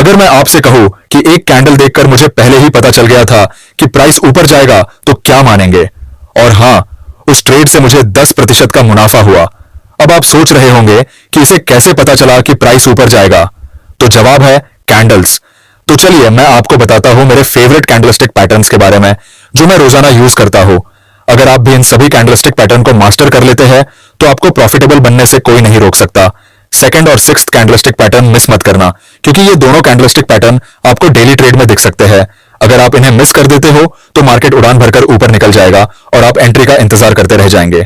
अगर मैं आपसे कहूं कि एक कैंडल देखकर मुझे पहले ही पता चल गया था कि प्राइस ऊपर जाएगा तो क्या मानेंगे? और हां, उस ट्रेड से मुझे 10% का मुनाफा हुआ। अब आप सोच रहे होंगे कि इसे कैसे पता चला कि प्राइस ऊपर जाएगा? तो जवाब है कैंडल्स। तो चलिए मैं आपको बताता हूं मेरे फेवरेट कैंडलस्टिक पैटर्न्स के बारे में जो मैं रोजाना यूज करता हूं। अगर आप भी इन सभी कैंडलस्टिक पैटर्न को मास्टर कर लेते हैं तो आपको प्रॉफिटेबल बनने से कोई नहीं रोक सकता। सेकंड और सिक्स्थ कैंडलस्टिक पैटर्न मिस मत करना, क्योंकि ये दोनों कैंडलस्टिक पैटर्न आपको डेली ट्रेड में दिख सकते हैं। अगर आप इन्हें मिस कर देते हो तो मार्केट उड़ान भरकर ऊपर निकल जाएगा और आप एंट्री का इंतजार करते रह जाएंगे।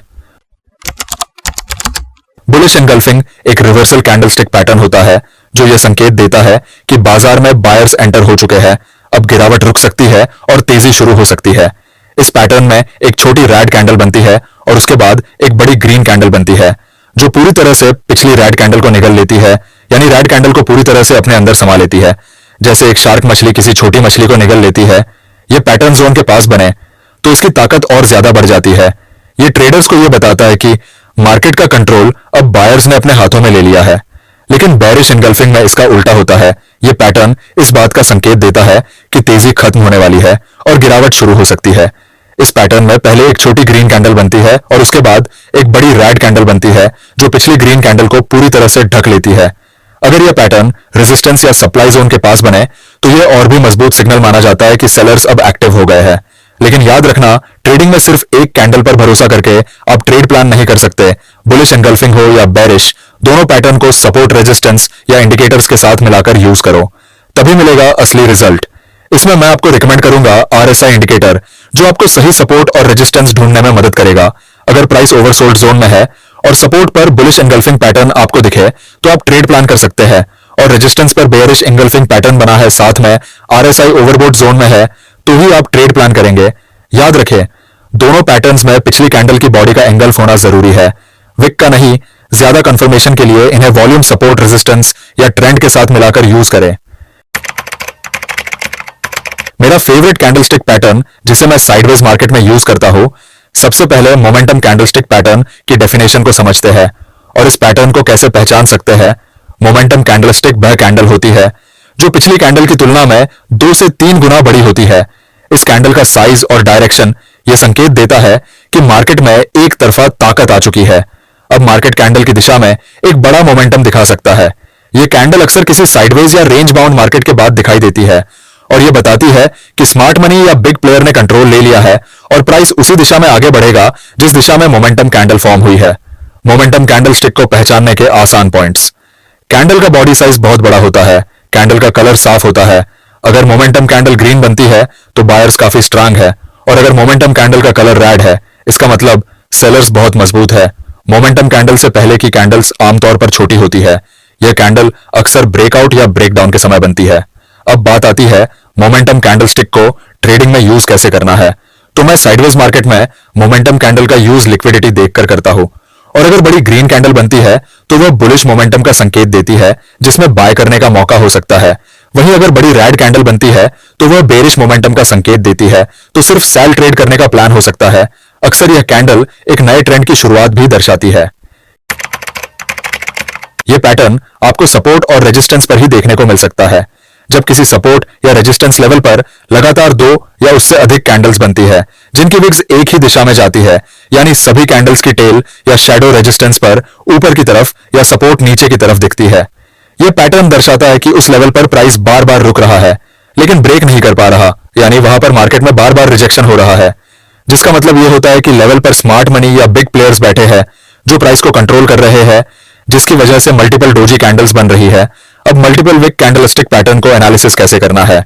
बुलिश एनगल्फिंग एक रिवर्सल कैंडलस्टिक पैटर्न होता है जो यह संकेत देता है कि बाजार में बायर्स एंटर हो चुके हैं। अब गिरावट रुक सकती है और तेजी शुरू हो सकती है। इस पैटर्न में एक छोटी रेड कैंडल बनती है और उसके बाद एक बड़ी ग्रीन कैंडल बनती है जो पूरी तरह से पिछली रेड कैंडल को निगल लेती है, यानी रेड कैंडल को पूरी तरह से अपने अंदर समा लेती है। जैसे एक शार्क मछली किसी छोटी मछली को निगल लेती है। ये पैटर्न जोन के पास बने तो इसकी ताकत और ज्यादा बढ़ जाती है। ये ट्रेडर्स को यह बताता है कि मार्केट का कंट्रोल अब बायर्स ने अपने हाथों में ले लिया है। लेकिन बेरिश एनगल्फिंग में इसका उल्टा होता है। यह पैटर्न इस बात का संकेत देता है कि तेजी खत्म होने वाली है और गिरावट शुरू हो सकती है। इस पैटर्न में पहले एक छोटी ग्रीन कैंडल बनती है और उसके बाद एक बड़ी रेड कैंडल बनती है जो पिछली ग्रीन कैंडल को पूरी तरह से ढक लेती है। अगर यह पैटर्न रेजिस्टेंस या सप्लाई जोन के पास बने तो यह और भी मजबूत सिग्नल माना जाता है कि सेलर्स अब एक्टिव हो गए हैं। लेकिन याद रखना, ट्रेडिंग में सिर्फ एक कैंडल पर भरोसा करके आप ट्रेड प्लान नहीं कर सकते। बुलिश एनगल्फिंग हो या बेरिश, दोनों पैटर्न को सपोर्ट, रेजिस्टेंस या इंडिकेटर्स के साथ मिलाकर यूज करो, तभी मिलेगा असली रिजल्ट। इसमें मैं आपको रिकमेंड करूंगा आरएसआई इंडिकेटर, जो आपको सही सपोर्ट और रेजिस्टेंस ढूंढने में मदद करेगा। अगर प्राइस ओवरसोल्ड जोन में है और सपोर्ट पर बुलिश एनगल्फिंग पैटर्न आपको दिखे तो आप ट्रेड प्लान कर सकते हैं, और रेजिस्टेंस पर बेयरिश एनगल्फिंग पैटर्न बना है, साथ में आरएसआई ओवरबोट जोन में है, तो ही आप ट्रेड प्लान करेंगे। याद रखें, दोनों पैटर्न्स में पिछली कैंडल की बॉडी का एंगल्फ होना जरूरी है, विक का नहीं। ज्यादा कंफर्मेशन के लिए इन्हें वॉल्यूम, सपोर्ट, रेजिस्टेंस या ट्रेंड के साथ मिलाकर यूज करें। मेरा फेवरेट कैंडलस्टिक पैटर्न जिसे मैं साइडवेज मार्केट में यूज करता हूं, सबसे पहले मोमेंटम कैंडलस्टिक पैटर्न की डेफिनेशन को समझते हैं और इस पैटर्न को कैसे पहचान सकते हैं। मोमेंटम कैंडलस्टिक वह कैंडल होती है जो पिछली कैंडल की तुलना में 2 से 3 गुना बड़ी होती है। इस कैंडल का साइज और डायरेक्शन यह संकेत देता है कि मार्केट में एक तरफा ताकत आ चुकी है। अब मार्केट कैंडल की दिशा में एक बड़ा मोमेंटम दिखा सकता है। यह कैंडल अक्सर किसी साइडवेज या रेंज बाउंड मार्केट के बाद दिखाई देती है और यह बताती है कि स्मार्ट मनी या बिग प्लेयर ने कंट्रोल ले लिया है और प्राइस उसी दिशा में आगे बढ़ेगा जिस दिशा में मोमेंटम कैंडल फॉर्म हुई है। मोमेंटम कैंडलस्टिक को पहचानने के आसान पॉइंट्स। कैंडल का बॉडी साइज बहुत बड़ा होता है। कैंडल का कलर साफ होता है। अगर मोमेंटम कैंडल ग्रीन बनती है तो बायर्स काफी स्ट्रांग है, और अगर मोमेंटम कैंडल का कलर रेड है इसका मतलब सेलर्स बहुत मजबूत है। मोमेंटम कैंडल से पहले की कैंडल्स आमतौर पर छोटी होती है। यह कैंडल अक्सर ब्रेकआउट या ब्रेकडाउन के समय बनती है। अब बात आती है मोमेंटम कैंडलस्टिक को ट्रेडिंग में यूज कैसे करना है। तो मैं साइडवेज मार्केट में मोमेंटम कैंडल का यूज लिक्विडिटी देखकर करता हूं, और अगर बड़ी ग्रीन कैंडल बनती है तो वह बुलिश मोमेंटम का संकेत देती है जिसमें बाय करने का मौका हो सकता है। वहीं अगर बड़ी रेड कैंडल बनती है तो वह बेरिश मोमेंटम का संकेत देती है, तो सिर्फ सेल ट्रेड करने का प्लान हो सकता है। अक्सर यह कैंडल एक नए ट्रेंड की शुरुआत भी दर्शाती है। यह पैटर्न आपको सपोर्ट और रेजिस्टेंस पर ही देखने को मिल सकता है। जब किसी सपोर्ट या रेजिस्टेंस लेवल पर लगातार 2 या उससे अधिक कैंडल्स बनती है जिनकी विक्स एक ही दिशा में जाती है, यानी सभी कैंडल्स की टेल या शैडो रेजिस्टेंस पर ऊपर की तरफ या सपोर्ट नीचे की तरफ दिखती है, यह पैटर्न दर्शाता है कि उस लेवल पर प्राइस बार बार रुक रहा है लेकिन ब्रेक नहीं कर पा रहा, यानी वहां पर मार्केट में बार बार रिजेक्शन हो रहा है, जिसका मतलब यह होता है कि लेवल पर स्मार्ट मनी या बिग प्लेयर्स बैठे हैं जो प्राइस को कंट्रोल कर रहे हैं, जिसकी वजह से मल्टीपल डोजी कैंडल्स बन रही है। अब मल्टीपल विक कैंडलस्टिक पैटर्न को एनालिसिस कैसे करना है?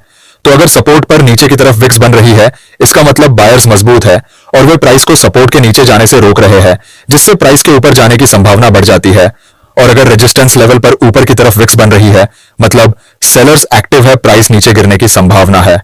तो अगर सपोर्ट पर नीचे की तरफ विक्स बन रही है इसका मतलब बायर्स मजबूत है और वे प्राइस को सपोर्ट के नीचे जाने से रोक रहे हैं, जिससे प्राइस के ऊपर जाने की संभावना बढ़ जाती है। और अगर रेजिस्टेंस लेवल पर ऊपर की तरफ विक्स बन रही है मतलब सेलर्स एक्टिव है, प्राइस नीचे गिरने की संभावना है।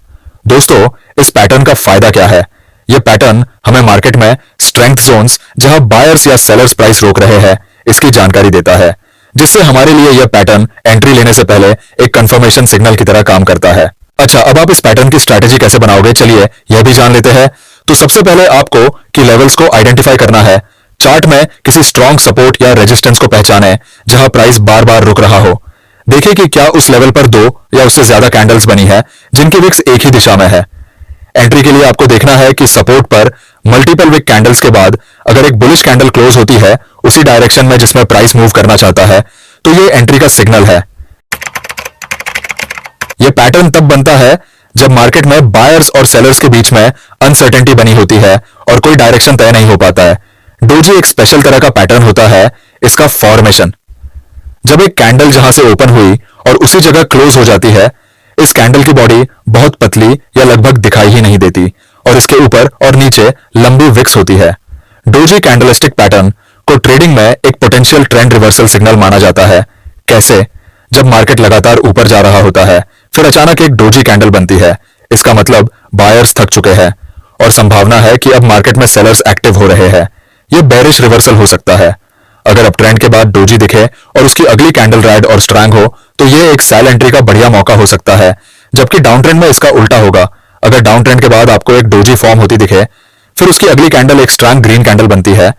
दोस्तों, इस पैटर्न का फायदा क्या है? यह पैटर्न हमें मार्केट में स्ट्रेंथ जोन्स जहां बायर्स या सेलर्स प्राइस रोक रहे हैं इसकी जानकारी देता है, जिससे हमारे लिए यह पैटर्न एंट्री लेने से पहले एक कंफर्मेशन सिग्नल की तरह काम करता है। अच्छा, अब आप इस पैटर्न की स्ट्रैटेजी कैसे बनाओगे, चलिए यह भी जान लेते हैं। तो सबसे पहले आपको की लेवल्स को आइडेंटिफाई करना है। चार्ट में किसी स्ट्रॉन्ग सपोर्ट या रेजिस्टेंस को पहचानें जहां प्राइस बार बार रुक रहा हो। देखिए कि क्या उस लेवल पर दो या उससे ज्यादा कैंडल्स बनी है जिनकी विक्स एक ही दिशा में है। एंट्री के लिए आपको देखना है कि सपोर्ट पर मल्टीपल विक कैंडल्स के बाद अगर एक बुलिश कैंडल क्लोज होती है उसी डायरेक्शन में जिसमें प्राइस मूव करना चाहता है तो ये एंट्री का सिग्नल है। यह पैटर्न तब बनता है जब मार्केट में बायर्स और सेलर्स के बीच में अनसर्टेनिटी बनी होती है और कोई डायरेक्शन तय नहीं हो पाता है। डोजी एक स्पेशल तरह का पैटर्न होता है, इसका फॉर्मेशन। जब एक कैंडल जहां से ओपन हुई और उसी जगह क्लोज हो जाती है, इस कैंडल की बॉडी बहुत पतली या लगभग दिखाई ही नहीं देती और इसके ऊपर और नीचे लंबी विक्स होती है। डोजी कैंडलस्टिक पैटर्न को ट्रेडिंग में एक पोटेंशियल ट्रेंड रिवर्सल सिग्नल माना जाता है। कैसे? जब मार्केट लगातार ऊपर जा रहा होता है, फिर अचानक एक डोजी कैंडल बनती है, इसका मतलब बायर्स थक चुके हैं और संभावना है कि अब मार्केट में सेलर्स एक्टिव हो रहे हैं। यह बेरिश रिवर्सल हो सकता है। अगर अप ट्रेंड के बाद डोजी दिखे और उसकी अगली कैंडल रेड और स्ट्रांग हो तो यह एक सेल एंट्री का बढ़िया मौका हो सकता है, जबकि डाउन ट्रेंड में इसका उल्टा होगा। अगर डाउन ट्रेंड के बाद आपको एक डोजी फॉर्म होती दिखे, फिर उसकी अगली कैंडल एक स्ट्रांग ग्रीन कैंडल बनती है,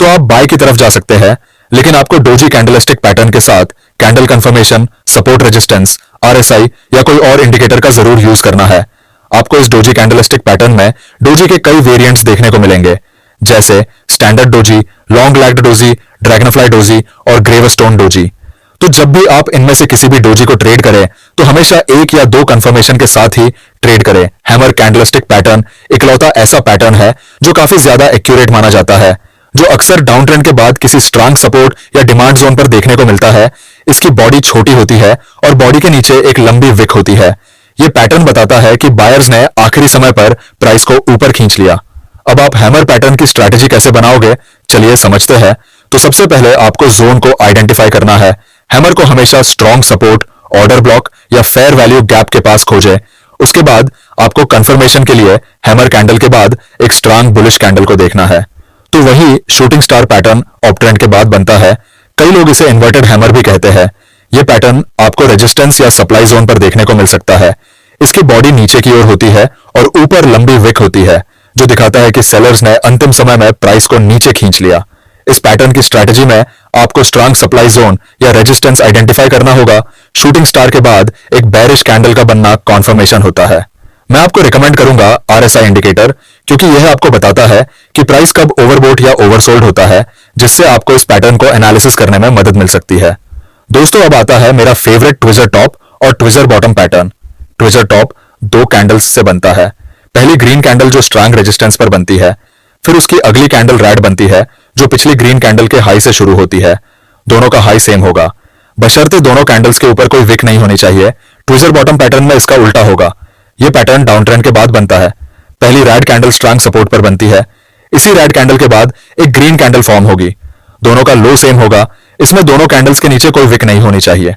तो आप बाय की तरफ जा सकते हैं, लेकिन आपको डोजी कैंडलस्टिक पैटर्न के साथ candle confirmation, support resistance, RSI या कोई और इंडिकेटर का जरूर यूज करना है। आपको इस डोजी कैंडलस्टिक पैटर्न में डोजी के कई वेरिएंट्स देखने को मिलेंगे, जैसे standard doji, long lagged doji, Dragonfly doji और ग्रेवस्टोन डोजी। तो जब भी आप इनमें से किसी भी डोजी को ट्रेड करें तो हमेशा एक या दो कंफर्मेशन के साथ ही ट्रेड करें। हैमर कैंडलस्टिक पैटर्न इकलौता ऐसा पैटर्न है जो काफी ज्यादा एक्यूरेट माना जाता है, जो अक्सर डाउन ट्रेंड के बाद किसी स्ट्रांग सपोर्ट या डिमांड जोन पर देखने को मिलता है। इसकी बॉडी छोटी होती है और बॉडी के नीचे एक लंबी विक होती है। यह पैटर्न बताता है कि बायर्स ने आखिरी समय पर प्राइस को ऊपर खींच लिया। अब आप हैमर पैटर्न की स्ट्रैटेजी कैसे बनाओगे, चलिए समझते हैं। तो सबसे पहले आपको जोन को आइडेंटिफाई करना है। हैमर को हमेशा स्ट्रॉन्ग सपोर्ट, ऑर्डर ब्लॉक या फेयर वैल्यू गैप के पास खोजें। उसके बाद आपको कंफर्मेशन के लिए हैमर कैंडल के बाद एक स्ट्रांग बुलिश कैंडल को देखना है। तो वही shooting star pattern op trend के बाद बनता है। कई लोग इसे इन्वर्टेड हैमर भी कहते हैं। यह पैटर्न आपको रेजिस्टेंस या सप्लाई जोन पर देखने को मिल सकता है। इसकी बॉडी नीचे की ओर होती है और ऊपर लंबी विक होती है, जो दिखाता है कि सेलर्स ने अंतिम समय में प्राइस को नीचे खींच लिया। इस पैटर्न की स्ट्रैटेजी में आपको स्ट्रांग सप्लाई जोन या रेजिस्टेंस आइडेंटिफाई करना होगा। शूटिंग स्टार के बाद एक बेरिश कैंडल का बनना कॉन्फर्मेशन होता है। मैं आपको रिकमेंड करूंगा आरएसआई इंडिकेटर, क्योंकि यह आपको बताता है कि प्राइस कब ओवरबोट या ओवरसोल्ड होता है, जिससे आपको इस पैटर्न को एनालिसिस करने में मदद मिल सकती है। दोस्तों, अब आता है मेरा फेवरेट ट्विजर टॉप और tweezer bottom pattern. Tweezer top दो कैंडल्स से बनता है। पहली ग्रीन कैंडल जो स्ट्रांग रेजिस्टेंस पर बनती है, फिर उसकी अगली कैंडल रेड बनती है जो पिछली ग्रीन कैंडल के हाई से शुरू होती है। दोनों का हाई सेम होगा, बशर्ते दोनों कैंडल्स के ऊपर कोई विक नहीं होनी चाहिए। ट्विजर बॉटम पैटर्न में इसका उल्टा होगा। यह पैटर्न डाउन ट्रेंड के बाद बनता है। पहली रेड कैंडल स्ट्रांग सपोर्ट पर बनती है। इसी रेड कैंडल के बाद एक ग्रीन कैंडल फॉर्म होगी। दोनों का लो सेम होगा। इसमें दोनों कैंडल्स के नीचे कोई विक नहीं होनी चाहिए।